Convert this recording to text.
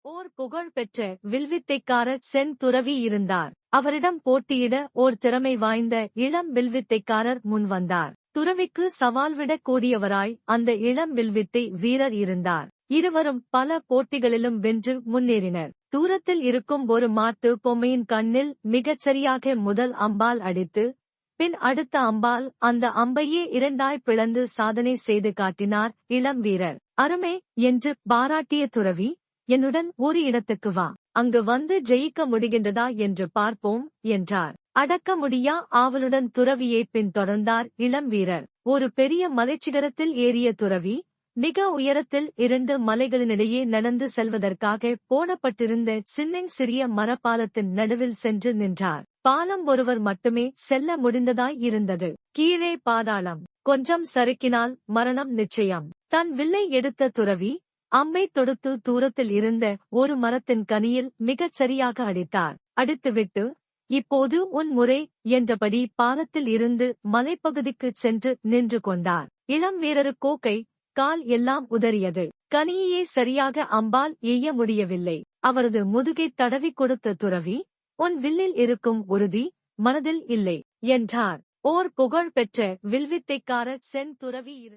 ஓர் புகழ்பெற்ற வில்வித்தைக்காரர் செந்துறவி இருந்தார். அவரிடம் போட்டியிட ஓர் திறமை வாய்ந்த இளம் வில்வித்தைக்காரர் முன்வந்தார். துறவிக்கு சவால்விடக் கூடியவராய் அந்த இளம் வில்வித்தை வீரர் இருந்தார். இருவரும் பல போட்டிகளிலும் வென்று முன்னேறினர். தூரத்தில் இருக்கும் ஒரு மாட்டு பொம்மையின் கண்ணில் மிகச்சரியாக முதல் அம்பால் அடித்து, பின் அடுத்த அம்பால் அந்த அம்பையே இரண்டாய் பிளந்து சாதனை செய்து காட்டினார் இளம் வீரர். அருமே என்று பாராட்டிய துறவி, என்னுடன் ஒரு இடத்துக்கு வா, அங்கு வந்து ஜெயிக்க முடிகின்றதா என்று பார்ப்போம் என்றார். அடக்க முடியா ஆவலுடன் துறவியை பின்தொடர்ந்தார் இளம் வீரர். ஒரு பெரிய மலைச்சிகரத்தில் ஏறிய துறவி, மிக உயரத்தில் 2 மலைகளினிடையே நடந்து செல்வதற்காக போடப்பட்டிருந்த சிறிய மரப்பாலத்தின் நடுவில் சென்று நின்றார். பாலம் ஒருவர் மட்டுமே செல்ல முடிந்ததாய் இருந்தது. கீழே பாதாளம். கொஞ்சம் சறுக்கினால் மரணம் நிச்சயம். தன் வில்லை எடுத்த துறவி, அம்பை தொடுத்து தூரத்தில் இருந்த ஒரு மரத்தின் கனியில் மிகச் சரியாக அடித்தார். அடித்துவிட்டு, இப்போது உன் முறை என்றபடி பாலத்தில் இருந்து மலைப்பகுதிக்குச் சென்று நின்று கொண்டார். இளம் வீரருக்கோ கை, கால் எல்லாம் உதறியது. கனியையே சரியாக அம்பால் எய்ய முடியவில்லை. அவரது முதுகைத் தடவி கொடுத்த துறவி, உன் வில்லில் இருக்கும் உறுதி மனதில் இல்லை என்றார். ஓர் புகழ்பெற்ற வில்வித்தைக்காரர் செந்துறவி இருந்தார்.